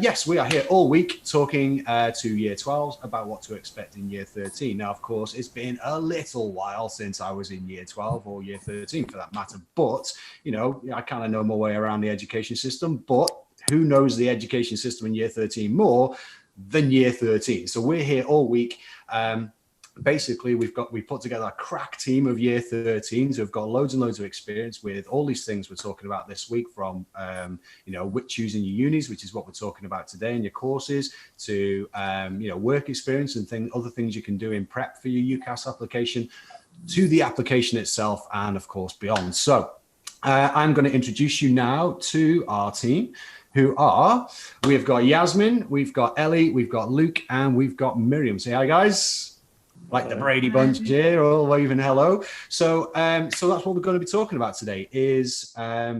Yes, we are here all week talking to Year 12s about what to expect in Year 13. Now, of course, it's been a little while since I was in Year 12 or Year 13 for that matter. But, I kind of know my way around the education system. But who knows the education system in Year 13 more than Year 13? So we're here all week. Basically, we put together a crack team of Year 13s who've got loads and loads of experience with all these things we're talking about this week, from choosing your unis, which is what we're talking about today, and your courses, to work experience and other things you can do in prep for your UCAS application, to the application itself, and of course beyond. So I'm going to introduce you now to our team, we've got Yasmin, we've got Ellie, we've got Luke, and we've got Miriam. Say hi, guys. Like the Brady Bunch here, all waving hello. So that's what we're going to be talking about today, is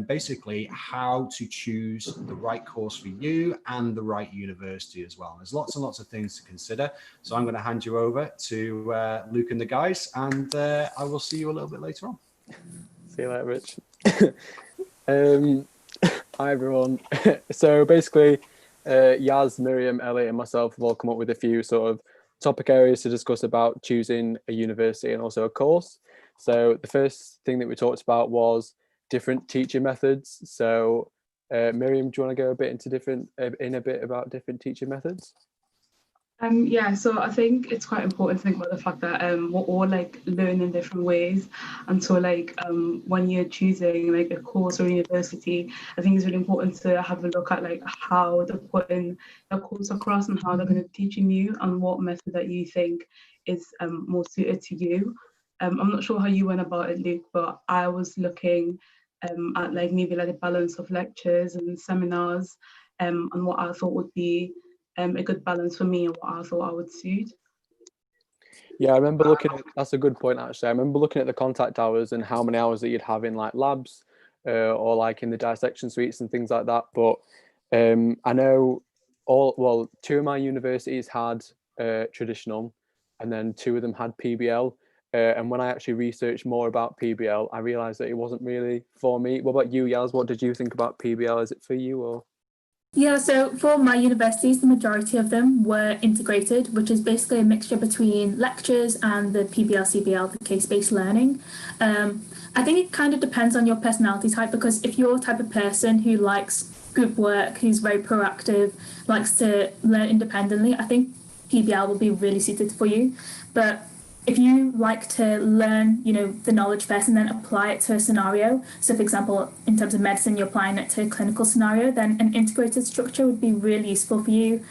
basically how to choose the right course for you and the right university as well. There's lots and lots of things to consider. So I'm going to hand you over to Luke and the guys, and I will see you a little bit later on. See you later, Rich. Hi, everyone. So basically, Yaz, Miriam, Ellie, and myself have all come up with a few sort of topic areas to discuss about choosing a university and also a course. So the first thing that we talked about was different teaching methods. So Miriam, do you want to go a bit about different teaching methods? So I think it's quite important to think about the fact that we're all learning different ways, and so when you're choosing a course or university, I think it's really important to have a look at how they're putting the course across and how they're going to be teaching you, and what method that you think is more suited to you. I'm not sure how you went about it, Luke, but I was looking at maybe a balance of lectures and seminars, and what I thought would be a good balance for me and what I thought I would suit. Yeah, I remember that's a good point actually. I remember looking at the contact hours and how many hours that you'd have in labs or in the dissection suites and things like that. But I know two of my universities had traditional, and then two of them had PBL. And when I actually researched more about PBL, I realized that it wasn't really for me. What about you, Yaz? What did you think about PBL? Is it for you or? Yeah, so for my universities, the majority of them were integrated, which is basically a mixture between lectures and the PBL-CBL, the case-based learning. I think it kind of depends on your personality type, because if you're the type of person who likes group work, who's very proactive, likes to learn independently, I think PBL will be really suited for you. But if you like to learn, the knowledge first and then apply it to a scenario, so for example, in terms of medicine, you're applying it to a clinical scenario, then an integrated structure would be really useful for you.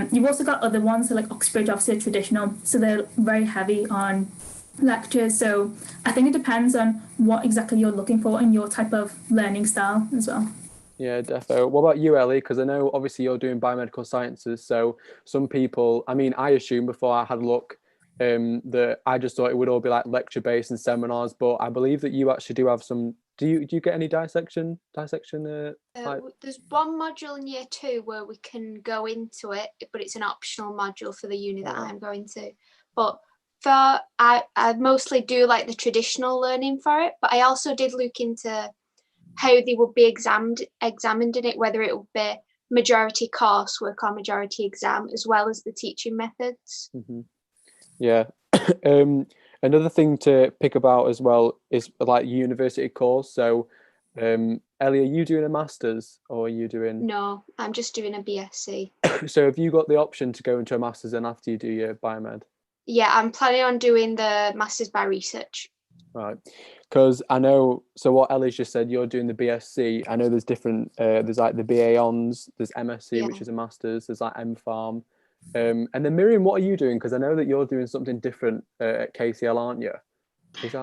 You've also got other ones, so Oxbridge, obviously traditional, so they're very heavy on lectures. So I think it depends on what exactly you're looking for and your type of learning style as well. Yeah, defo. What about you, Ellie? Because I know obviously you're doing biomedical sciences, so some people, I assumed before I had a look, that I just thought it would all be lecture based and seminars, but I believe that you actually do have some. Do you get any dissection? There's one module in year 2 where we can go into it, but it's an optional module for the uni that I'm going to. But I mostly do the traditional learning for it, but I also did look into how they would be examined in it, whether it would be majority coursework or majority exam, as well as the teaching methods. Mm-hmm. Yeah. Another thing to pick about as well is university course. So Ellie, are you doing a master's or are you doing? No, I'm just doing a BSc. So have you got the option to go into a master's then after you do your biomed? Yeah, I'm planning on doing the master's by research. Right, because I know, so what Ellie's just said, you're doing the BSc. I know there's different, there's the BA Hons, there's MSc, which is a master's, there's MPharm. And then Miriam, what are you doing? Because I know that you're doing something different at KCL, aren't you?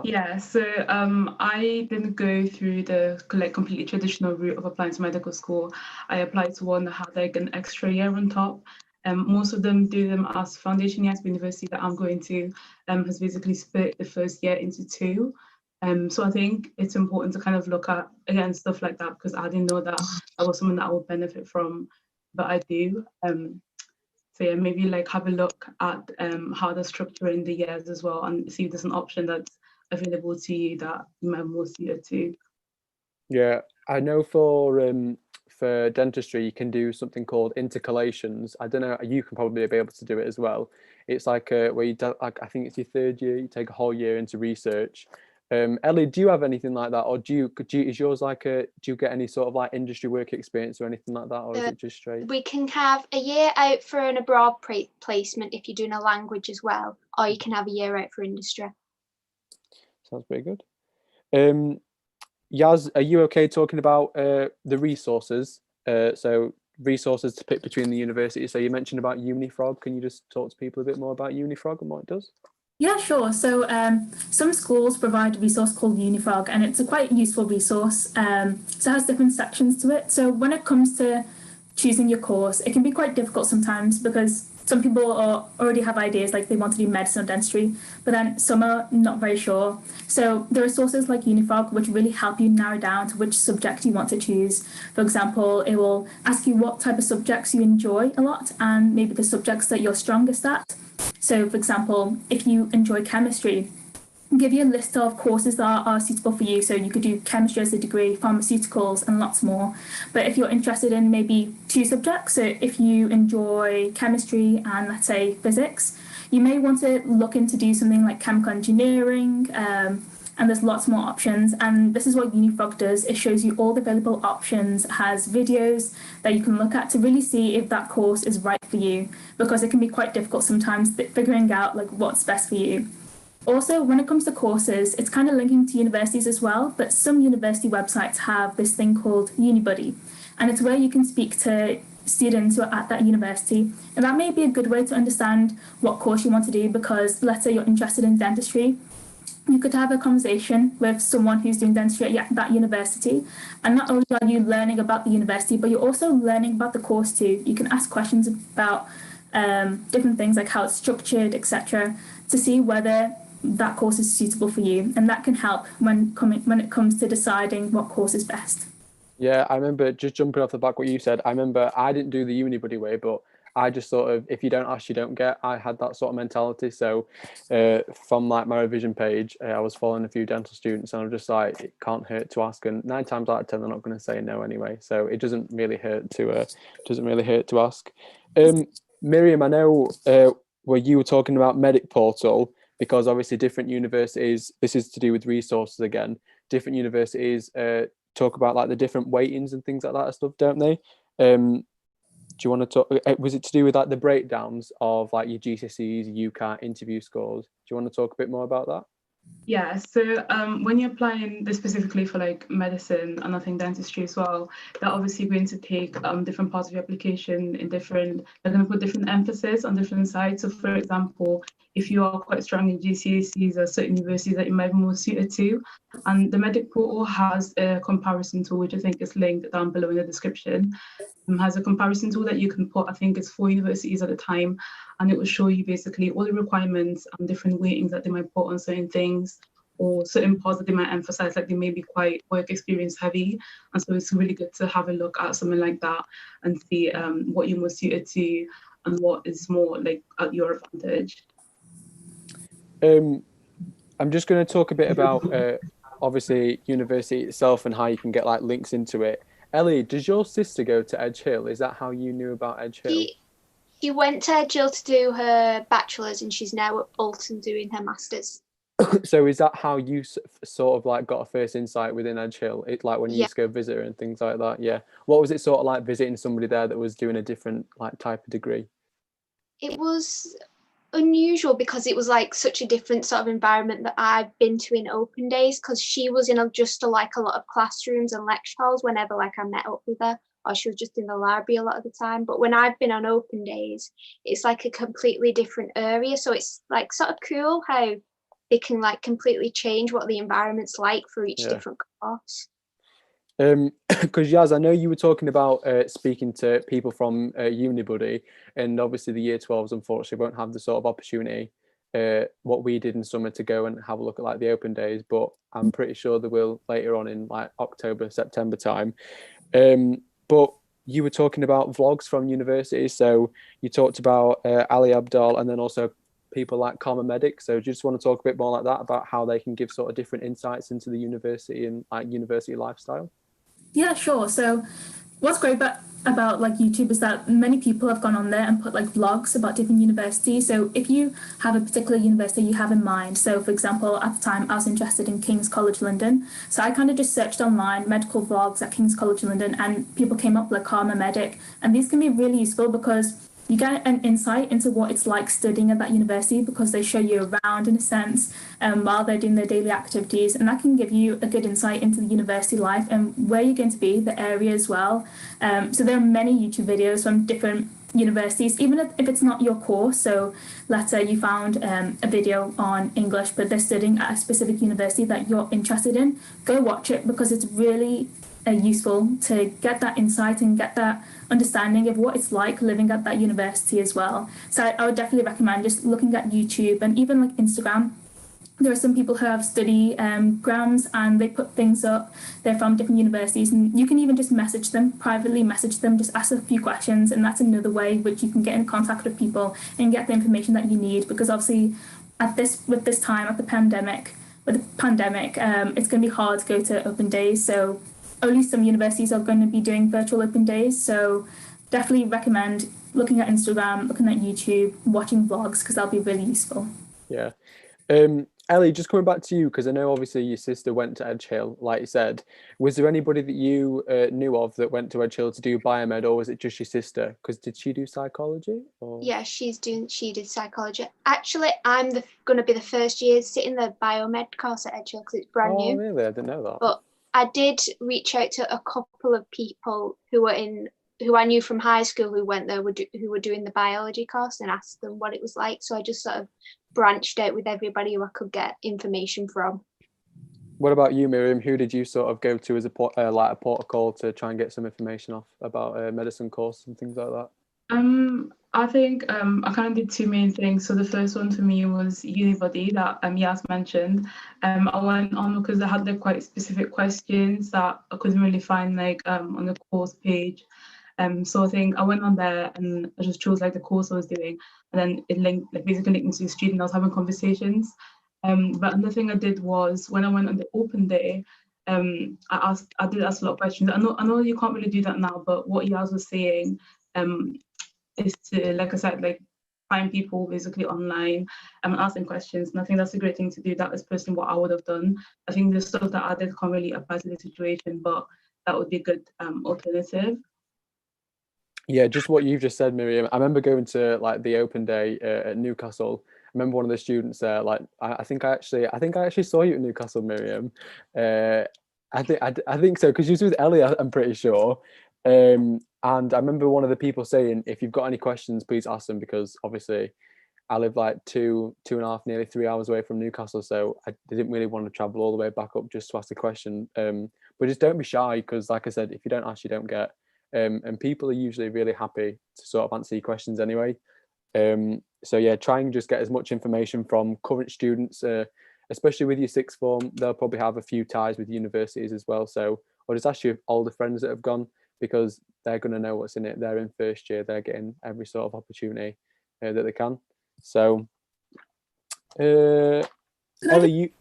Yeah, so I didn't go through the completely traditional route of applying to medical school. I applied to one that had an extra year on top. Most of them do them as foundation years. The university that I'm going to has basically split the first year into 2. So I think it's important to kind of look at, again, stuff like that, because I didn't know that was something that I would benefit from, but I do. So yeah, maybe have a look at how they're structuring the years as well, and see if there's an option that's available to you that you might be more suited to. Yeah, I know for for dentistry, you can do something called intercalations. I don't know, you can probably be able to do it as well. It's like where you do, like, I think it's your third year, you take a whole year into research. Ellie, do you have anything like that, or is yours like do you get any sort of like industry work experience or anything like that, or is it just straight? We can have a year out for an abroad placement if you're doing a language as well, or you can have a year out for industry. Sounds pretty good. Yaz, are you okay talking about the resources? So resources to pick between the universities. So you mentioned about Unifrog. Can you just talk to people a bit more about Unifrog and what it does? Yeah, sure. So some schools provide a resource called Unifrog, and it's a quite useful resource. So it has different sections to it. So when it comes to choosing your course, it can be quite difficult sometimes because some people already have ideas, like they want to do medicine or dentistry, but then some are not very sure. So there are sources like Unifrog which really help you narrow down to which subject you want to choose. For example, it will ask you what type of subjects you enjoy a lot and maybe the subjects that you're strongest at. So, for example, if you enjoy chemistry, give you a list of courses that are suitable for you. So you could do chemistry as a degree, pharmaceuticals, and lots more. But if you're interested in maybe two subjects, so if you enjoy chemistry and let's say physics, you may want to look into do something like chemical engineering, and there's lots more options. And this is what Unifrog does. It shows you all the available options, it has videos that you can look at to really see if that course is right for you, because it can be quite difficult sometimes figuring out like what's best for you. Also, when it comes to courses, it's kind of linking to universities as well, but some university websites have this thing called UniBuddy, and it's where you can speak to students who are at that university, and that may be a good way to understand what course you want to do, because let's say you're interested in dentistry, you could have a conversation with someone who's doing dentistry at that university, and not only are you learning about the university, but you're also learning about the course too. You can ask questions about different things like how it's structured, etc., to see whether that course is suitable for you, and that can help when it comes to deciding what course is best. Yeah, I remember, just jumping off the back what you said, I remember I didn't do the UniBuddy way, but I just sort of, if you don't ask, you don't get. I had that sort of mentality. So from like my revision page, I was following a few dental students, and I'm just like, it can't hurt to ask, and 9 times out of 10 they're not going to say no anyway. So it doesn't really hurt to ask. Miriam, I know where you were talking about Medic Portal, because obviously different universities, this is to do with resources again, different universities talk about like the different weightings and things like that and stuff, don't they? Do you want to talk, was it to do with like the breakdowns of like your GCSEs, UCAT, interview scores? Do you want to talk a bit more about that? Yeah, so when you're applying this specifically for like medicine and I think dentistry as well, they're obviously going to take different parts of your application in different, they're going to put different emphasis on different sides. So for example, if you are quite strong in GCSEs or certain universities that you might be more suited to, and the Medic Portal has a comparison tool, which I think is linked down below in the description. Has a comparison tool that you can put, I think it's 4 universities at a time, and it will show you basically all the requirements and different weightings that they might put on certain things, or certain parts that they might emphasize, like they may be quite work experience heavy. And so it's really good to have a look at something like that and see what you're more suited to and what is more like at your advantage. I'm just going to talk a bit about obviously university itself and how you can get like links into it. Ellie, does your sister go to Edge Hill? Is that how you knew about Edge Hill? She went to Edge Hill to do her bachelor's, and she's now at Bolton doing her master's. So is that how you sort of like got a first insight within Edge Hill? It like when you used to go visit her and things like that? Yeah. What was it sort of like visiting somebody there that was doing a different like type of degree? It was unusual because it was like such a different sort of environment that I've been to in open days, because she was in just a lot of classrooms and lecture halls whenever like I met up with her, or she was just in the library a lot of the time. But when I've been on open days, it's like a completely different area, so it's like sort of cool how they can like completely change what the environment's like for each different course. Because Yaz, I know you were talking about speaking to people from UniBuddy, and obviously the year 12s unfortunately won't have the sort of opportunity what we did in summer to go and have a look at like the open days, but I'm pretty sure they will later on in like October, September time. But you were talking about vlogs from universities, so you talked about Ali Abdal and then also people like Common Medic. So do you just want to talk a bit more like that about how they can give sort of different insights into the university and like university lifestyle? Yeah, sure. So what's great about like YouTube is that many people have gone on there and put like vlogs about different universities. So if you have a particular university you have in mind, so for example, at the time I was interested in King's College London, so I kind of just searched online medical vlogs at King's College London, and people came up like Karma Medic, and these can be really useful because you get an insight into what it's like studying at that university, because they show you around in a sense while they're doing their daily activities, and that can give you a good insight into the university life and where you're going to be, the area as well. So there are many YouTube videos from different universities, even if it's not your course. So let's say you found a video on English, but they're studying at a specific university that you're interested in, go watch it, because it's really useful to get that insight and get that understanding of what it's like living at that university as well. So I would definitely recommend just looking at YouTube and even like Instagram. There are some people who have study grounds and they put things up. They're from different universities, and you can even just message them, privately message them, just ask a few questions, and that's another way which you can get in contact with people and get the information that you need. Because obviously with this time of the pandemic, it's going to be hard to go to open days. So only some universities are going to be doing virtual open days. So definitely recommend looking at Instagram, looking at YouTube, watching vlogs, because that'll be really useful. Yeah. Ellie, just coming back to you, because I know obviously your sister went to Edge Hill, like you said. Was there anybody that you knew of that went to Edge Hill to do biomed, or was it just your sister? Because did she do psychology? Or? Yeah, she did psychology. Actually, I'm going to be the first year sitting the biomed course at Edge Hill because it's brand new. Oh, really? I didn't know that. But I did reach out to a couple of people who I knew from high school who went there, who were doing the biology course, and asked them what it was like. So I just sort of branched out with everybody who I could get information from. What about you, Miriam? Who did you sort of go to as a port of call to try and get some information off about a medicine course and things like that? I think I kind of did two main things. So the first one for me was Unibody that Yas mentioned. I went on because I had like quite specific questions that I couldn't really find like on the course page. So I think I went on there and I just chose like the course I was doing, and then it basically linked me to the student I was having conversations. But another thing I did was when I went on the open day, I did ask a lot of questions. I know you can't really do that now, but what Yas was saying is to, like I said, like find people basically online and ask them questions. And I think that's a great thing to do. That is personally what I would have done. I think the stuff that I did can't really apply to the situation, but that would be a good alternative. Yeah, just what you've just said, Miriam. I remember going to like the open day at Newcastle. I remember one of the students there. Like, I think I actually saw you at Newcastle, Miriam. I think so, because you was with Ellie, I'm pretty sure. And I remember one of the people saying, if you've got any questions, please ask them, because obviously I live like 2.5, nearly 3 hours away from Newcastle, so I didn't really want to travel all the way back up just to ask a question. But just don't be shy, because like I said, if you don't ask, you don't get. And people are usually really happy to sort of answer your questions anyway. So yeah, try and just get as much information from current students, especially with your sixth form. They'll probably have a few ties with universities as well. So, or just ask your older friends that have gone, because they're going to know what's in it. They're in first year. They're getting every sort of opportunity that they can. So, Ellie,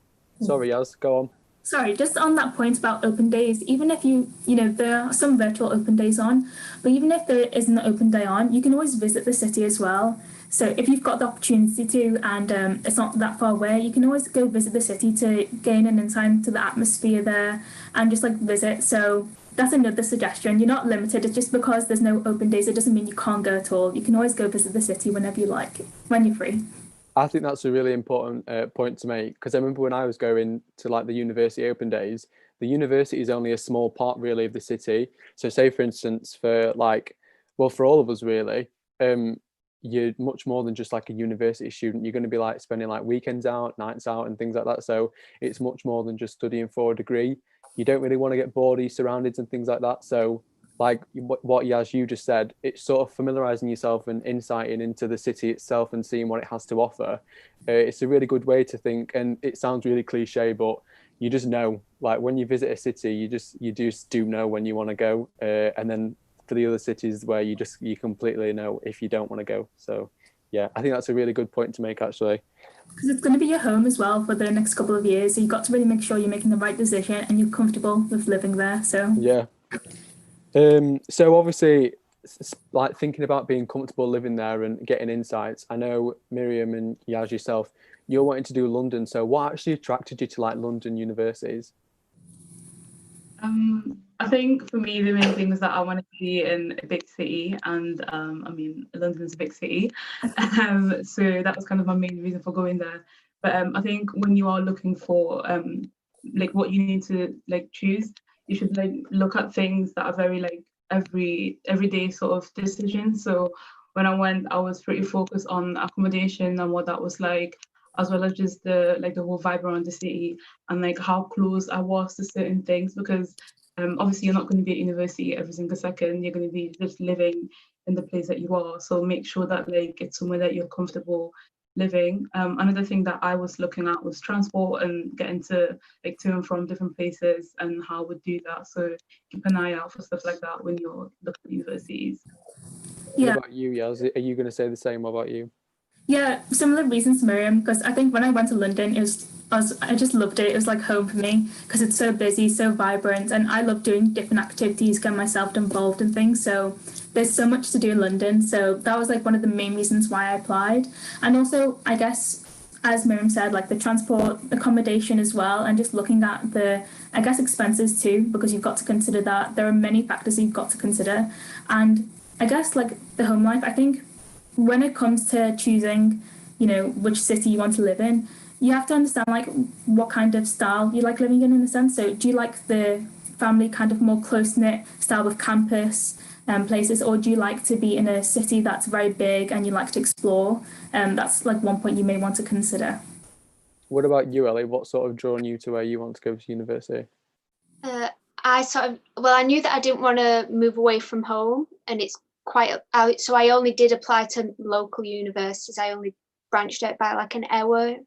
sorry, Yas, go on. Sorry, just on that point about open days, even if you know, there are some virtual open days on, but even if there isn't an open day on, you can always visit the city as well. So if you've got the opportunity to, and it's not that far away, you can always go visit the city to gain an insight into the atmosphere there and just like visit. So that's another suggestion. You're not limited. It's just because there's no open days, it doesn't mean you can't go at all. You can always go visit the city whenever you like, when you're free. I think that's a really important point to make, because I remember when I was going to like the university open days, the university is only a small part really of the city. So say for instance, for all of us really, you're much more than just like a university student. You're going to be like spending like weekends out, nights out and things like that. So it's much more than just studying for a degree. You don't really want to get bored of your surroundings and things like that. So like what Yas, you just said, it's sort of familiarizing yourself and insighting into the city itself and seeing what it has to offer. It's a really good way to think, and it sounds really cliche, but you just know, like when you visit a city, you just do know when you want to go, and then for the other cities where you completely know if you don't want to go. So yeah, I think that's a really good point to make, actually. Because it's going to be your home as well for the next couple of years, so you've got to really make sure you're making the right decision and you're comfortable with living there. So yeah. So obviously, like thinking about being comfortable living there and getting insights. I know Miriam and Yaz yourself, you're wanting to do London. So what actually attracted you to like London universities? I think for me, the main thing was that I wanted to be in a big city, and I mean, London's a big city, so that was kind of my main reason for going there. But I think when you are looking for like what you need to like choose, you should like look at things that are very like everyday sort of decisions. So when I went, I was pretty focused on accommodation and what that was like, as well as just the whole vibe around the city and like how close I was to certain things, because obviously you're not going to be at university every single second. You're going to be just living in the place that you are. So make sure that like it's somewhere that you're comfortable living. Another thing that I was looking at was transport and getting to and from different places and how I would do that. So keep an eye out for stuff like that when you're looking at universities. What about you, Yaz? Are you going to say the same? What about you? Yeah, similar reasons to Miriam, because I think when I went to London, I just loved it. It was like home for me because it's so busy, so vibrant, and I love doing different activities, getting myself involved in things. So there's so much to do in London. So that was like one of the main reasons why I applied. And also, I guess, as Miriam said, like the transport, accommodation as well, and just looking at the, I guess, expenses too, because you've got to consider that. There are many factors you've got to consider. And I guess like the home life, I think when it comes to choosing, which city you want to live in, you have to understand like what kind of style you like living in a sense. So do you like the family kind of more close-knit style with campus places, or do you like to be in a city that's very big and you like to explore? That's like one point you may want to consider. What about you, Ellie? What sort of drawn you to where you want to go to university? I knew that I didn't want to move away from home, and it's so I only did apply to local universities. I only branched out by like an hour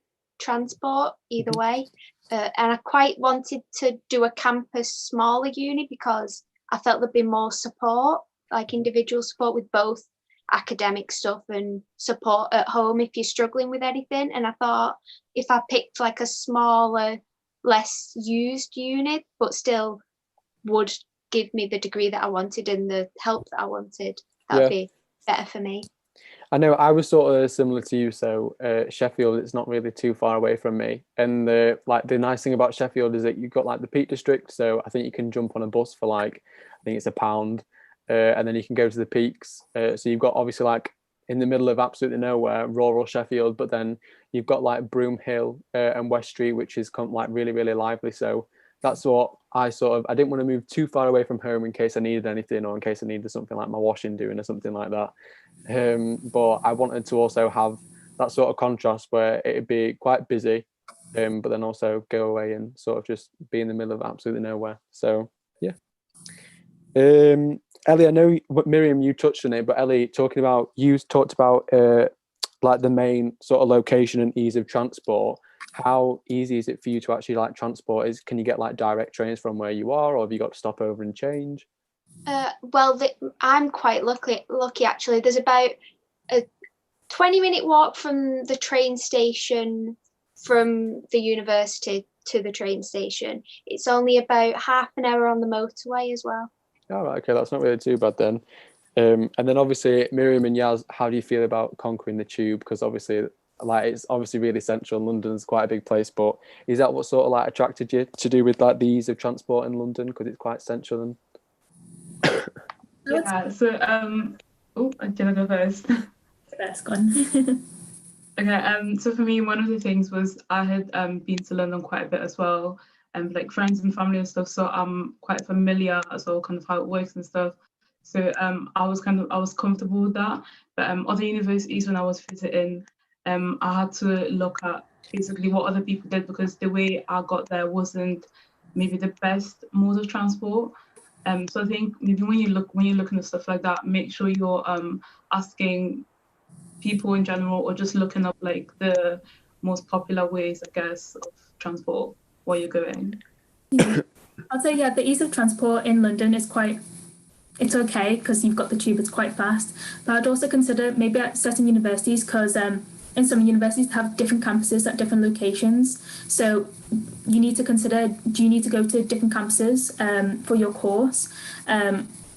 transport either way, and I quite wanted to do a campus smaller uni because I felt there'd be more support, like individual support with both academic stuff and support at home if you're struggling with anything. And I thought if I picked like a smaller, less used unit but still would give me the degree that I wanted and the help that I wanted, that would be better for me. I know I was sort of similar to you. So Sheffield, it's not really too far away from me. And the nice thing about Sheffield is that you've got like the Peak District. So I think you can jump on a bus for like, I think it's £1. And then you can go to the peaks. So you've got obviously like in the middle of absolutely nowhere, rural Sheffield, but then you've got like Broom Hill and West Street, which is like really, really lively. So that's what I didn't want to move too far away from home in case I needed anything or in case I needed something like my washing doing or something like that. But I wanted to also have that sort of contrast where it'd be quite busy, but then also go away and sort of just be in the middle of absolutely nowhere. So yeah. Ellie, I know Miriam, you touched on it, but Ellie, you talked about like the main sort of location and ease of transport. How easy is it for you to actually like transport? Can you get like direct trains from where you are, or have you got to stop over and change? I'm quite lucky actually. There's about a 20-minute walk from the train station from the university to the train station. It's only about half an hour on the motorway as well. All right, okay, that's not really too bad then. And then obviously Miriam and Yaz, how do you feel about conquering the tube? Because obviously like it's obviously really central. London's quite a big place, but is that what sort of like attracted you to do with like the ease of transport in London because it's quite central? And yeah, so can I go first? First one. Okay, so for me, one of the things was I had been to London quite a bit as well, and like friends and family and stuff, so I'm quite familiar as well, kind of how it works and stuff. So I was comfortable with that. But other universities when I was visiting, I had to look at basically what other people did because the way I got there wasn't maybe the best mode of transport. So I think maybe when you're looking at stuff like that, make sure you're asking people in general or just looking up like the most popular ways, I guess, of transport while you're going. I'll say the ease of transport in London is it's okay because you've got the tube, it's quite fast. But I'd also consider maybe at certain universities because in some universities have different campuses at different locations. So you need to consider, do you need to go to different campuses for your course?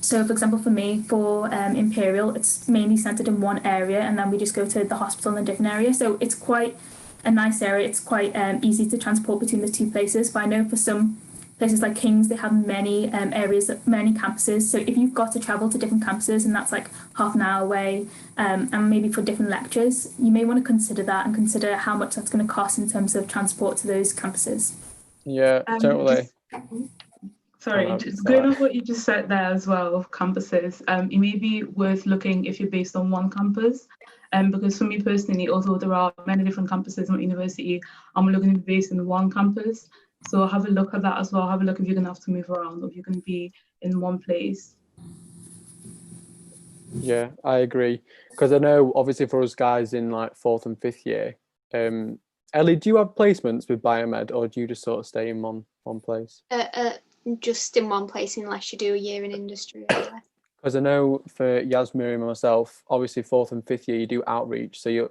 So, for example, for me, for Imperial, it's mainly centred in one area, and then we just go to the hospital in a different area. So it's quite a nice area. It's quite easy to transport between the two places. But I know for some places like King's, they have many areas, many campuses. So if you've got to travel to different campuses, and that's like half an hour away, and maybe for different lectures, you may want to consider that and consider how much that's going to cost in terms of transport to those campuses. Yeah, totally. Sorry, just going off what you just said there as well of campuses, it may be worth looking if you're based on one campus. Because for me personally, although there are many different campuses at university, I'm looking to be based in one campus. So have a look at that as well. Have a look if you're going to have to move around or if you're going to be in one place. Yeah, I agree. Because I know, obviously, for us guys in like 4th and 5th year, Ellie, do you have placements with biomed, or do you just sort of stay in one place? Just in one place unless you do a year in industry. Because I know for Yas, Miriam and myself, obviously 4th and 5th year you do outreach, so you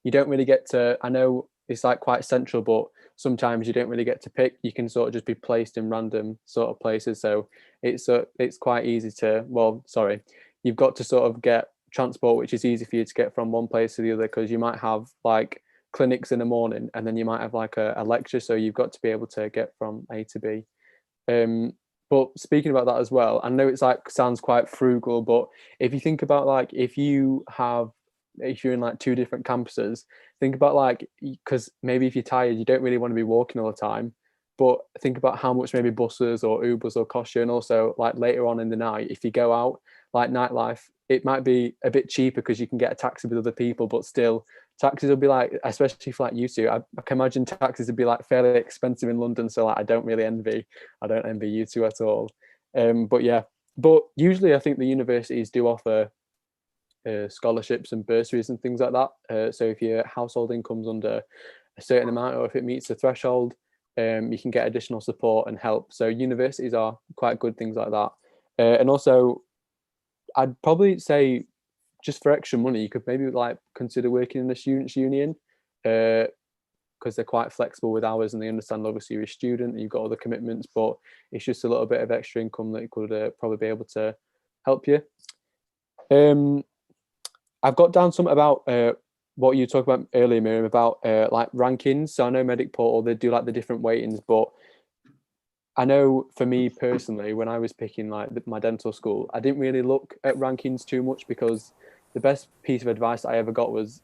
don't really get to, I know it's like quite central, but sometimes you don't really get to pick. You can sort of just be placed in random sort of places, so it's quite easy to, well, sorry, you've got to sort of get transport, which is easy for you to get from one place to the other, because you might have like clinics in the morning and then you might have like a lecture, so you've got to be able to get from A to B. But speaking about that as well, I know it's like sounds quite frugal, but if you think about like if you're in like 2 different campuses, think about like, because maybe if you're tired, you don't really want to be walking all the time, but think about how much maybe buses or Ubers will cost you. And also like later on in the night, if you go out, like nightlife, it might be a bit cheaper because you can get a taxi with other people, but still taxis will be like, especially for like you two, I can imagine taxis would be like fairly expensive in London. So like I don't envy you two at all. But yeah, but usually I think the universities do offer scholarships and bursaries and things like that. So if your household income's under a certain amount, or if it meets the threshold, you can get additional support and help. So universities are quite good things like that. And also, I'd probably say, just for extra money, you could maybe like consider working in the students' union, because they're quite flexible with hours and they understand obviously you're a student and you've got other commitments, but it's just a little bit of extra income that could probably be able to help you. I've got down something about what you talked about earlier, Miriam, about like rankings. So I know Medic Portal, they do like the different weightings, but I know for me personally, when I was picking like my dental school, I didn't really look at rankings too much, because the best piece of advice I ever got was,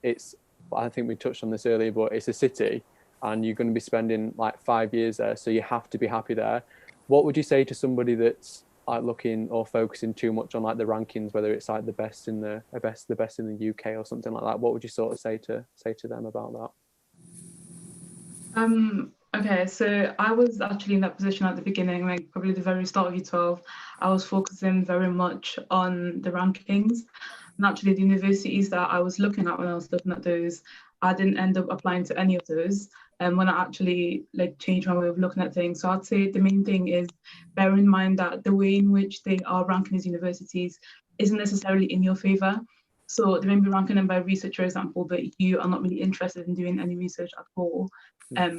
I think we touched on this earlier, but it's a city and you're going to be spending like 5 years there, so you have to be happy there. What would you say to somebody that's like looking or focusing too much on like the rankings, whether it's like the best in the UK or something like that? What would you sort of say to them about that? Okay, so I was actually in that position at the beginning, like probably the very start of year 12. I was focusing very much on the rankings. And actually the universities that I was looking at when I was looking at those, I didn't end up applying to any of those. And when I actually like changed my way of looking at things. So I'd say the main thing is bear in mind that the way in which they are ranking these universities isn't necessarily in your favor. So they may be ranking them by research, for example, but you are not really interested in doing any research at all.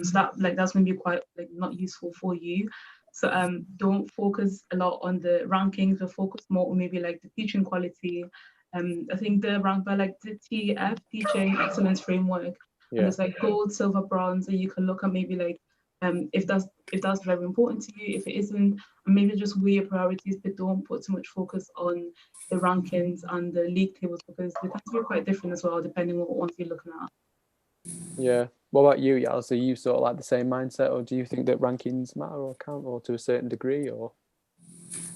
So that's going to be quite like not useful for you. So don't focus a lot on the rankings, but focus more on maybe like the teaching quality. I think they're ranked by like the TF, Teaching Excellence Framework. Yeah. And there's like gold, silver, bronze, and you can look at maybe like if that's very important to you, if it isn't, and maybe just weigh your priorities, but don't put too much focus on the rankings and the league tables, because they tend to be quite different as well, depending on what ones you're looking at. Yeah. What about you, Yal? So you sort of like the same mindset, or do you think that rankings matter or count, or to a certain degree, or?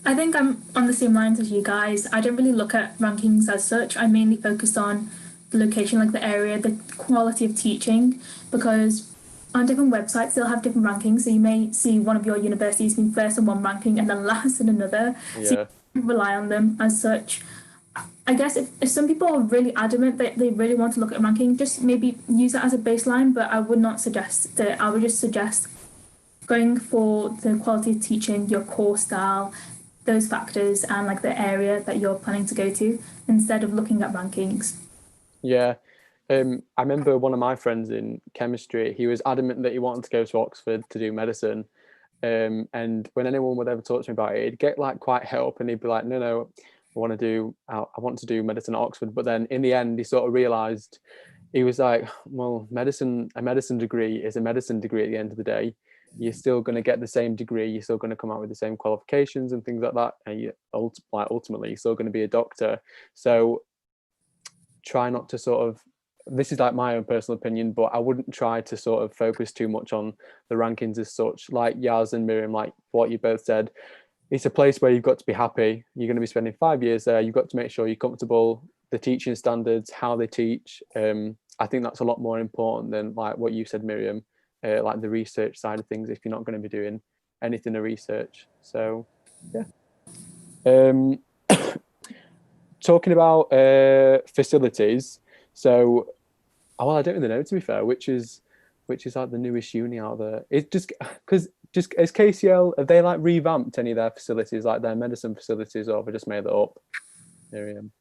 I think I'm on the same lines as you guys. I don't really look at rankings as such. I mainly focus on the location, like the area, the quality of teaching, because on different websites they'll have different rankings. So you may see one of your universities being first in one ranking and then last in another. Yeah. So you can rely on them as such. I guess if some people are really adamant that they really want to look at ranking, just maybe use that as a baseline, but I would not suggest that. I would just suggest going for the quality of teaching, your course style, those factors, and like the area that you're planning to go to, instead of looking at rankings. Yeah. I remember one of my friends in chemistry, he was adamant that he wanted to go to Oxford to do medicine. And when anyone would ever talk to me about it, he'd get like quite help, and he'd be like, no, I want to do medicine at Oxford. But then in the end, he sort of realised, he was like, well, a medicine degree is a medicine degree at the end of the day. You're still going to get the same degree, you're still going to come out with the same qualifications and things like that, and you ultimately you're still going to be a doctor. So try not to sort of, this is like my own personal opinion, but I wouldn't try to sort of focus too much on the rankings as such. Like Yaz and Miriam, like what you both said, it's a place where you've got to be happy. You're going to be spending 5 years there. You've got to make sure you're comfortable, the teaching standards, how they teach. I think that's a lot more important than like what you said, Miriam, like the research side of things, if you're not going to be doing anything of research. So yeah. Talking about facilities, so well, I don't really know, to be fair, which is like the newest uni out there. It's just because as KCL, have they like revamped any of their facilities, like their medicine facilities, or have they just made that up? Miriam.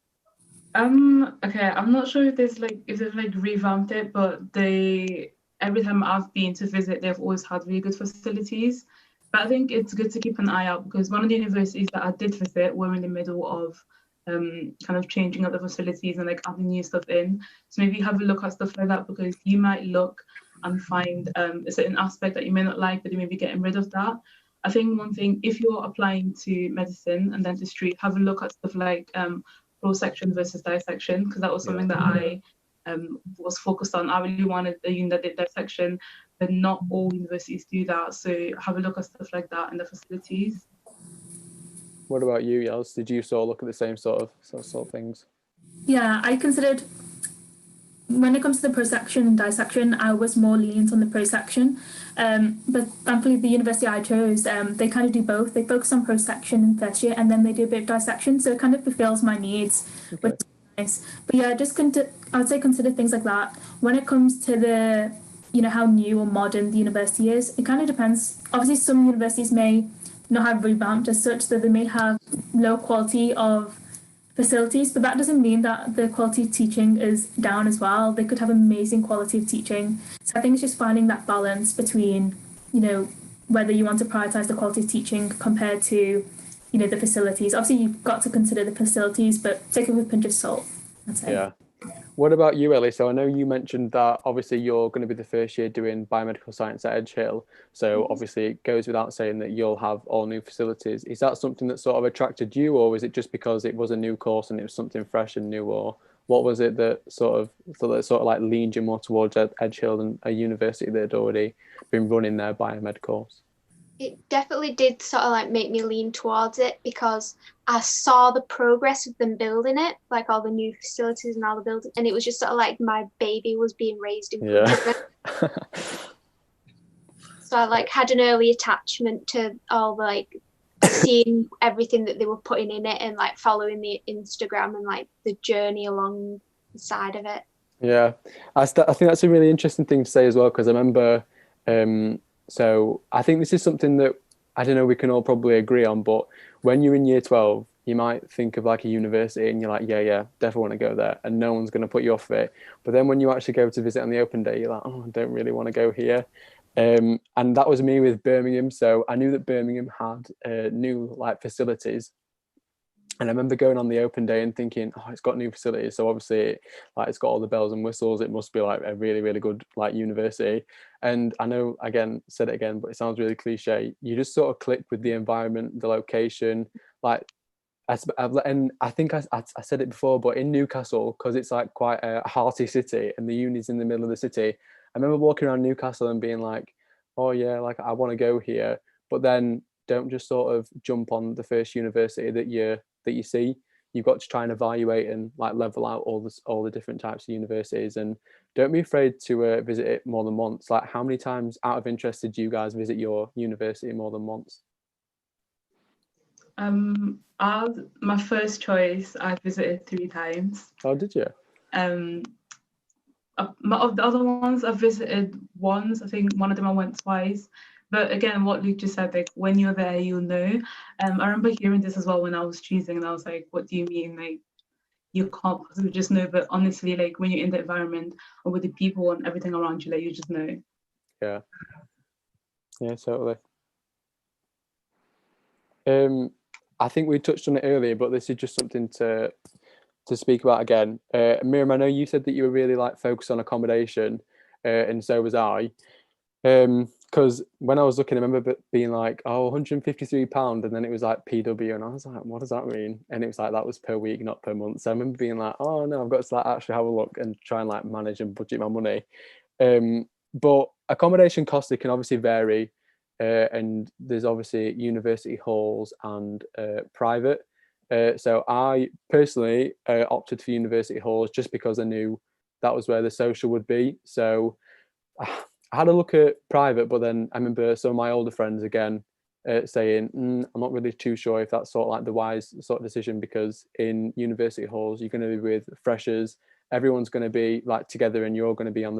Okay, I'm not sure if they've revamped it, but every time I've been to visit, they've always had really good facilities. But I think it's good to keep an eye out, because one of the universities that I did visit were in the middle of kind of changing up the facilities and like adding new stuff in. So maybe have a look at stuff like that, because you might look and find a certain aspect that you may not like, but you may be getting rid of that. I think one thing, if you're applying to medicine and dentistry, have a look at stuff like pro-section versus dissection, because that was something that I was focused on. I really wanted a uni that did dissection, but not all universities do that. So have a look at stuff like that in the facilities. What about you, Yels? Did you sort of look at the same sort of things? Yeah, I considered, when it comes to the pro-section and dissection, I was more lenient on the pro-section. But thankfully, the university I chose, they kind of do both. They focus on pro-section in first year, and then they do a bit of dissection. So it kind of fulfills my needs, which is nice. But yeah, I would say consider things like that. When it comes to the, how new or modern the university is, it kind of depends. Obviously, some universities may not have revamped as such, so they may have low quality of facilities, but that doesn't mean that the quality of teaching is down as well. They could have amazing quality of teaching. So I think it's just finding that balance between, whether you want to prioritize the quality of teaching compared to, the facilities. Obviously, you've got to consider the facilities, but take it with a pinch of salt, I'd say. Yeah. What about you, Ellie? So I know you mentioned that obviously you're going to be the first year doing biomedical science at Edge Hill. So obviously it goes without saying that you'll have all new facilities. Is that something that sort of attracted you, or was it just because it was a new course and it was something fresh and new, or what was it that sort of like leaned you more towards Edge Hill than a university that had already been running their biomed course? It definitely did sort of like make me lean towards it, because I saw the progress of them building it, like all the new facilities and all the buildings, and it was just sort of like my baby was being raised in front of me. So I like had an early attachment to all the, like, seeing everything that they were putting in it and like following the Instagram and like the journey along the side of it. Yeah, I think that's a really interesting thing to say as well, because I remember so I think this is something that, I don't know, we can all probably agree on, but when you're in year 12, you might think of like a university and you're like, yeah, definitely want to go there, and no one's going to put you off it. But then when you actually go to visit on the open day, you're like, oh, I don't really want to go here. And that was me with Birmingham. So I knew that Birmingham had new like facilities. And I remember going on the open day and thinking, oh, it's got new facilities. So obviously, like, it's got all the bells and whistles. It must be like a really, really good like university. And I know, said it again, but it sounds really cliche. You just sort of click with the environment, the location. Like, and I think I said it before, but in Newcastle, because it's like quite a hearty city and the uni's in the middle of the city, I remember walking around Newcastle and being like, oh yeah, like I want to go here. But then don't just sort of jump on the first university that you see. You've got to try and evaluate and like level out all the different types of universities, and don't be afraid to visit it more than once. Like, how many times, out of interest, did you guys visit your university more than once? My first choice, I visited 3 times. Oh, did you? Of the other ones I've visited once. I think one of them I went twice. But again, what Luke just said, like, when you're there, you'll know. I remember hearing this as well when I was choosing, and I was like, what do you mean? Like, you can't possibly just know. But honestly, like, when you're in the environment or with the people and everything around you, like, you just know. Yeah, totally. I think we touched on it earlier, but this is just something to speak about again. Miriam, I know you said that you were really like focused on accommodation, and so was I. Because when I was looking, I remember being like, oh, £153, and then it was like PW, and I was like, what does that mean? And it was like that was per week, not per month. So I remember being like, oh no, I've got to like actually have a look and try and like manage and budget my money. But accommodation costs, it can obviously vary, and there's obviously university halls and private. So I personally opted for university halls just because I knew that was where the social would be. So I had a look at private, but then I remember some of my older friends again saying, I'm not really too sure if that's sort of like the wise sort of decision, because in university halls, you're going to be with freshers. Everyone's going to be like together, and you're going to be on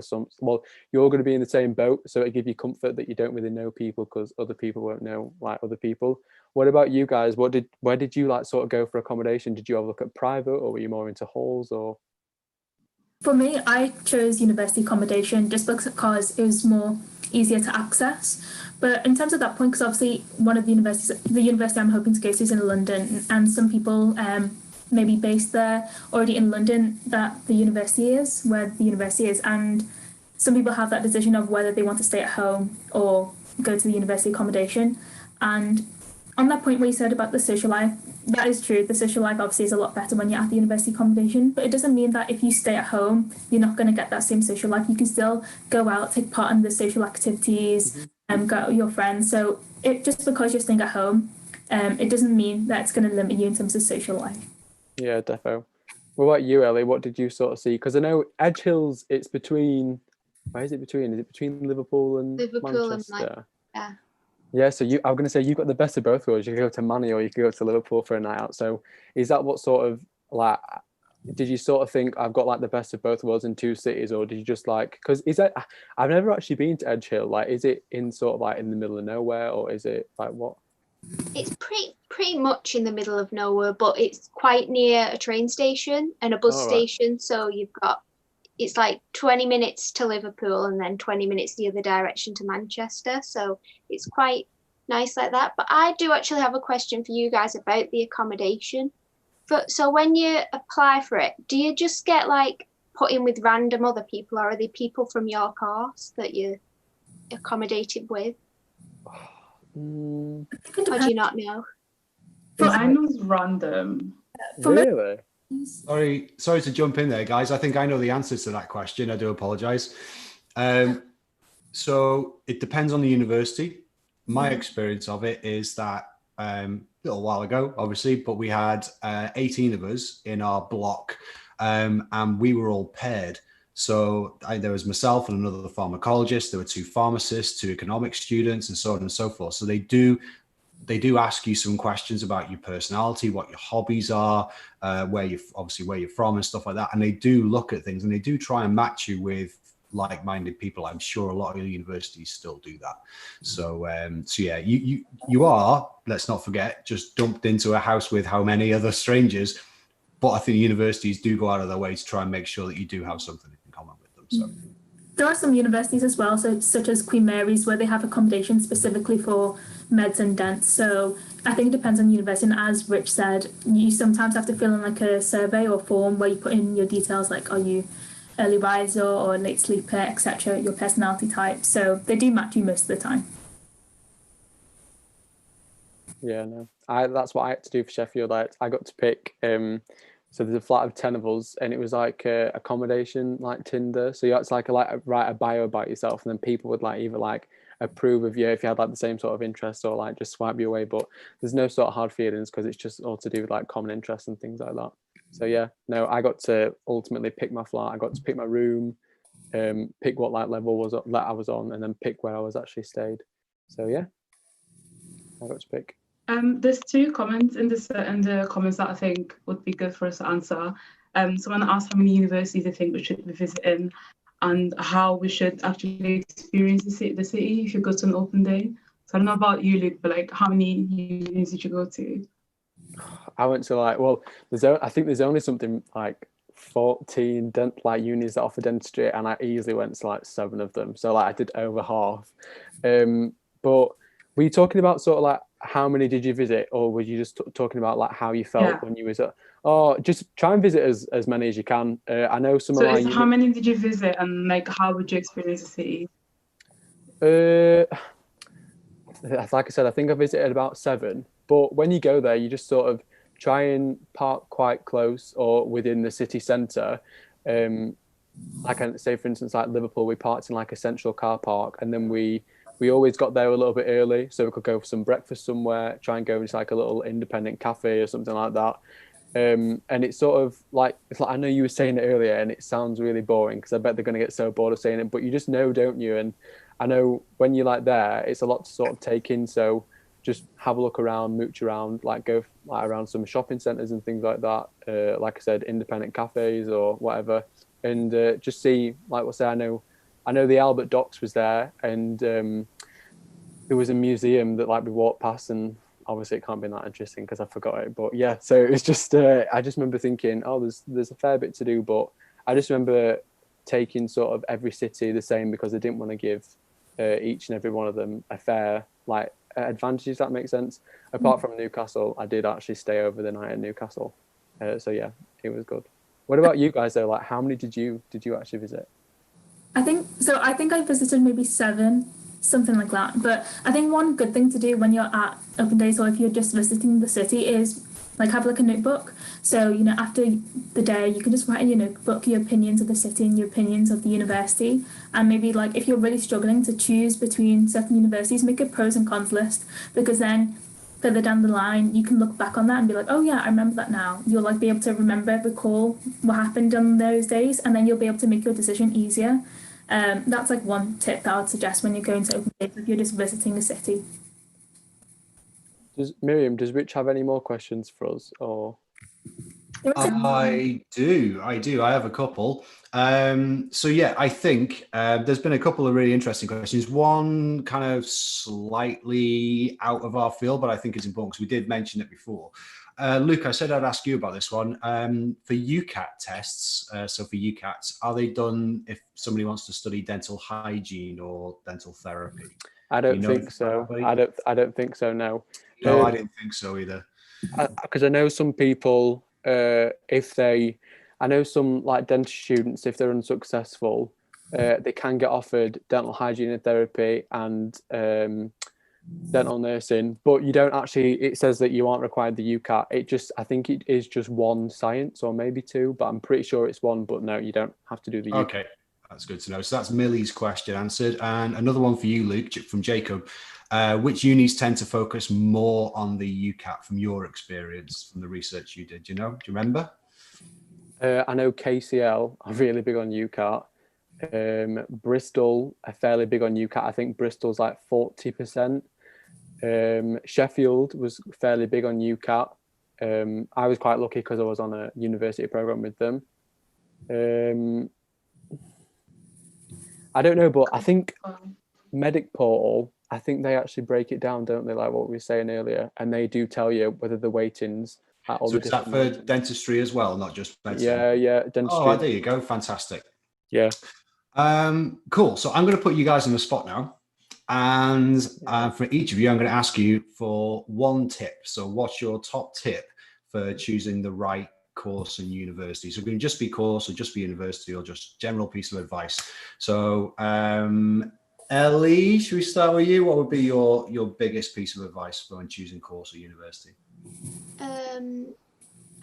you're going to be in the same boat. So it gives you comfort that you don't really know people, because other people won't know like other people. What about you guys? Where did you like sort of go for accommodation? Did you have a look at private, or were you more into halls? Or For me, I chose university accommodation just because it was more easier to access. But in terms of that point, because obviously one of the university I'm hoping to go to is in London, and some people maybe based there already in London that the university is, where the university is, and some people have that decision of whether they want to stay at home or go to the university accommodation. And on that point where you said about the social life, that is true. The social life obviously is a lot better when you're at the university accommodation, but it doesn't mean that if you stay at home, you're not going to get that same social life. You can still go out, take part in the social activities, and go out with your friends. So just because you're staying at home, it doesn't mean that it's going to limit you in terms of social life. Yeah, defo. What about you, Ellie? What did you sort of see? Because I know Edge Hills, it's between. Where is it between? Is it between Liverpool and Manchester? Yeah. Yeah, so I'm going to say you got the best of both worlds. You could go to Manny or you could go to Liverpool for a night out. So is that what sort of like, did you sort of think I've got like the best of both worlds in two cities, or did you just like, because I've never actually been to Edge Hill. Like, is it in sort of like in the middle of nowhere, or is it like what? It's pretty much in the middle of nowhere, but it's quite near a train station and a bus station. So it's like 20 minutes to Liverpool and then 20 minutes the other direction to Manchester. So it's quite nice like that. But I do actually have a question for you guys about the accommodation. So when you apply for it, do you just get like put in with random other people, or are they people from your course that you're accommodated with? Or do you not know? Mine was random. Really? Sorry to jump in there, guys. I think I know the answers to that question. I do apologize. So it depends on the university. My experience of it is that a little while ago, obviously, but we had 18 of us in our block, and we were all paired. So there was myself and another pharmacologist. There were two pharmacists, two economics students, and so on and so forth. So they do ask you some questions about your personality, what your hobbies are, where you're from and stuff like that. And they do look at things, and they do try and match you with like-minded people. I'm sure a lot of universities still do that. So yeah, you are, let's not forget, just dumped into a house with how many other strangers. But I think universities do go out of their way to try and make sure that you do have something in common with them. So there are some universities as well, such as Queen Mary's, where they have accommodation specifically for meds and dents. So I think it depends on the university. And as Rich said, you sometimes have to fill in like a survey or form where you put in your details, like are you early riser or late sleeper, etc., your personality type. So they do match you most of the time. Yeah, no. That's what I had to do for Sheffield. I got to pick. So there's a flat of 10 of us, and it was like accommodation, like Tinder. So you had to write a bio about yourself, and then people would like either like approve of you if you had like the same sort of interests, or like just swipe you away. But there's no sort of hard feelings, because it's just all to do with like common interests and things like that. So yeah, no, I got to ultimately pick my flat. I got to pick my room, pick what like level that I was on, and then pick where I was actually stayed. So yeah, I got to pick. There's two comments in the comments that I think would be good for us to answer. Someone asked how many universities they think we should be visiting, and how we should actually experience the city if you go to an open day. So I don't know about you, Luke, but like how many unis did you go to? I went to I think there's only something like 14 unis that offer dentistry, and I easily went to like 7 of them. So like I did over half. But were you talking about sort of like how many did you visit, or were you just talking about like how you felt when you was at? Oh, just try and visit as many as you can. I know some of my. So, how many did you visit, and like how would you experience the city? Like I said, I think I visited about 7. But when you go there, you just sort of try and park quite close or within the city centre. Like I say, for instance, like Liverpool, we parked in like a central car park, and then we always got there a little bit early so we could go for some breakfast somewhere, try and go into like a little independent cafe or something like that. And it's sort of like, I know you were saying it earlier and it sounds really boring because I bet they're going to get so bored of saying it, but you just know, don't you? And I know when you're like there, it's a lot to sort of take in. So just have a look around, mooch around, like go like around some shopping centres and things like that. Like I said, independent cafes or whatever, and just see, like what's there. I know the Albert Docks was there, and there was a museum that like we walked past, and obviously it can't be that interesting because I forgot it. But yeah, so it's just I just remember thinking, oh, there's a fair bit to do, but I just remember taking sort of every city the same because I didn't want to give each and every one of them a fair like advantage, if that makes sense. Apart from Newcastle, I did actually stay over the night at Newcastle, so yeah, it was good. What about you guys though? Like, how many did you actually visit? I think I visited maybe 7, something like that. But I think one good thing to do when you're at open days or if you're just visiting the city is like have like a notebook. So, you know, after the day, you can just write in your notebook your opinions of the city and your opinions of the university. And maybe like if you're really struggling to choose between certain universities, make a pros and cons list, because then further down the line, you can look back on that and be like, oh yeah, I remember that now. You'll like be able to recall what happened on those days, and then you'll be able to make your decision easier. That's like one tip that I would suggest when you're going to open days if you're just visiting a city. Miriam, does Rich have any more questions for us, or? I do. I have a couple. So yeah, I think there's been a couple of really interesting questions. One kind of slightly out of our field, but I think it's important because we did mention it before. Luke, I said I'd ask you about this one. For UCAT tests, so for UCATs, are they done if somebody wants to study dental hygiene or dental therapy? I don't think so. I don't think so, no. No, I didn't think so either. Because I know some people, I know some like dental students, if they're unsuccessful, they can get offered dental hygiene and therapy and dental nursing, but you don't actually, it says that you aren't required the UCAT. I think it is just one science or maybe 2, but I'm pretty sure it's 1, but no, you don't have to do the UCAT. Okay, that's good to know. So that's Millie's question answered. And another one for you, Luke, from Jacob. Which unis tend to focus more on the UCAT from your experience, from the research you did? Do you remember? I know KCL are really big on UCAT. Bristol are fairly big on UCAT. I think Bristol's like 40%. Sheffield was fairly big on UCAT. I was quite lucky because I was on a university program with them. I don't know, but I think Medic Portal, I think they actually break it down, don't they? Like what we were saying earlier, and they do tell you whether the weightings. So is that for dentistry as well, not just medicine? Yeah, dentistry. Oh, there you go. Fantastic. Yeah. Cool. So I'm going to put you guys on the spot now, and for each of you, I'm going to ask you for one tip. So what's your top tip for choosing the right course and university? So it can just be course or just be university or just general piece of advice. So Ellie, should we start with you? What would be your biggest piece of advice when choosing course or university?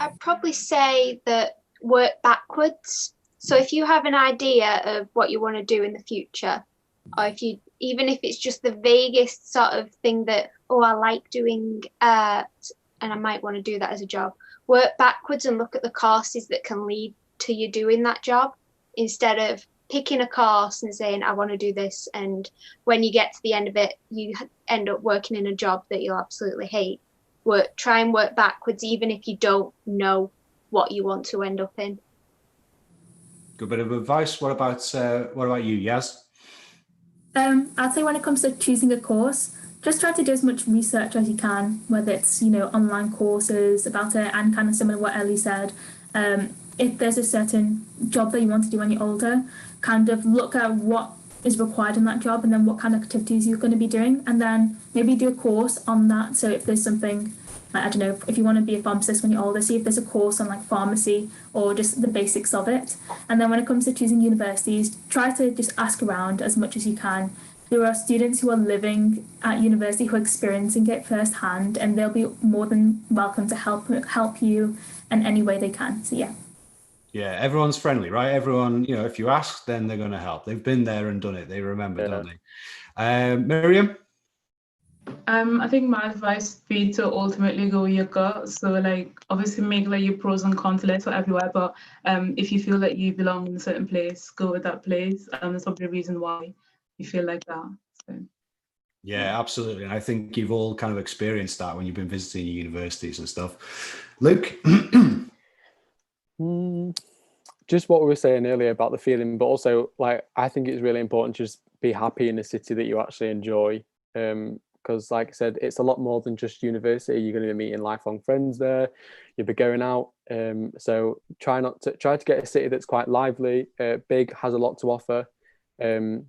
I'd probably say that work backwards. So if you have an idea of what you want to do in the future, or even if it's just the vaguest sort of thing that, oh, I like doing art and I might want to do that as a job, work backwards and look at the courses that can lead to you doing that job instead of picking a course and saying, I want to do this. And when you get to the end of it, you end up working in a job that you'll absolutely hate. Try and work backwards, even if you don't know what you want to end up in. Good bit of advice. What about you, Yaz? I'd say when it comes to choosing a course, just try to do as much research as you can, whether it's, online courses about it, and kind of similar to what Ellie said. If there's a certain job that you want to do when you're older, kind of look at what is required in that job, and then what kind of activities you're going to be doing, and then maybe do a course on that. So if there's something, like, I don't know, if you want to be a pharmacist when you're older, see if there's a course on like pharmacy or just the basics of it. And then when it comes to choosing universities, try to just ask around as much as you can. There are students who are living at university who are experiencing it firsthand, and they'll be more than welcome to help you in any way they can. So yeah. Yeah, everyone's friendly, right? Everyone, you know, if you ask, then they're going to help. They've been there and done it. They remember, don't they? Miriam? I think my advice would be to ultimately go with your gut. So like obviously make like your pros and cons list for everywhere, but if you feel that you belong in a certain place, go with that place. There's probably a reason why you feel like that. So yeah, absolutely. And I think you've all kind of experienced that when you've been visiting universities and stuff. Luke? Just what we were saying earlier about the feeling, but also like I think it's really important to just be happy in a city that you actually enjoy. Because like I said, it's a lot more than just university. You're going to be meeting lifelong friends there. You'll be going out. So try to get a city that's quite lively, big, has a lot to offer,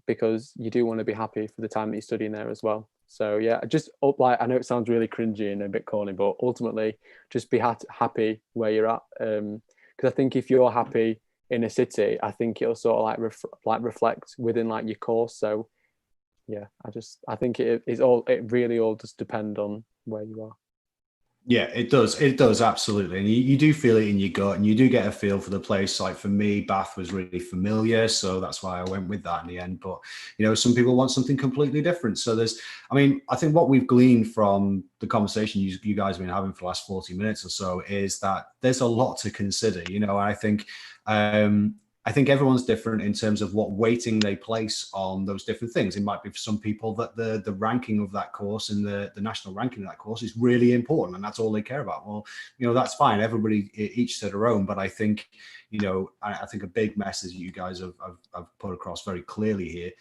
because you do want to be happy for the time that you're studying there as well. So yeah, just like, I know it sounds really cringy and a bit corny, but ultimately just be happy where you're at. Because I think if you're happy in a city, I think it'll sort of like reflect within like your course. So yeah, I think it really all just depend on where you are. Yeah, it does absolutely. And you do feel it in your gut, and you do get a feel for the place. Like for me, Bath was really familiar, so that's why I went with that in the end. But you know, some people want something completely different. So I think what we've gleaned from the conversation you guys have been having for the last 40 minutes or so is that there's a lot to consider, you know. I think everyone's different in terms of what weighting they place on those different things. It might be for some people that the ranking of that course and the national ranking of that course is really important, and that's all they care about. Well, you know, that's fine. Everybody each to their own. But I think, you know, I think a big message you guys have put across very clearly here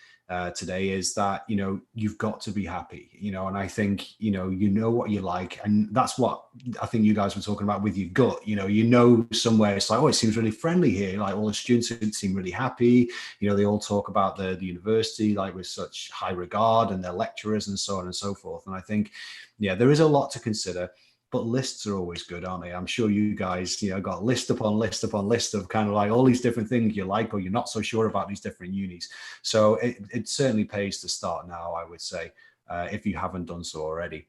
today is that, you know, you've got to be happy, you know. And I think, you know what you like, and that's what I think you guys were talking about with your gut. You know somewhere it's like, oh, it seems really friendly here, like all the students seem really happy, you know, they all talk about the university like with such high regard, and their lecturers and so on and so forth. And I think, yeah, there is a lot to consider, but lists are always good, aren't they? I'm sure you guys, you know, got list upon list upon list of kind of like all these different things you like, or you're not so sure about these different unis. So it certainly pays to start now, I would say, if you haven't done so already.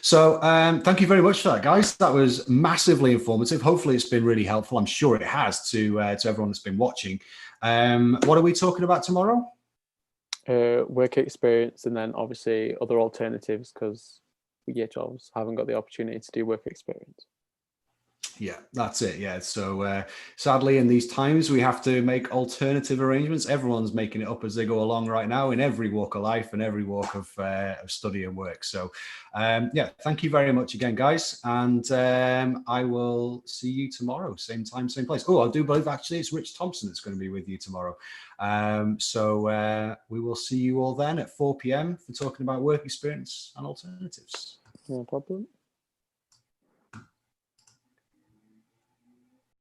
So thank you very much for that, guys. That was massively informative. Hopefully it's been really helpful. I'm sure it has to everyone that's been watching. What are we talking about tomorrow? Work experience, and then obviously other alternatives, because year 12s haven't got the opportunity to do work experience. Yeah, that's it. Yeah. So sadly, in these times, we have to make alternative arrangements. Everyone's making it up as they go along right now, in every walk of life and every walk of study and work. So yeah, thank you very much again, guys. And I will see you tomorrow, same time, same place. Oh, I do believe actually it's Rich Thompson that's going to be with you tomorrow. So we will see you all then at 4 p.m. for talking about work experience and alternatives. No problem.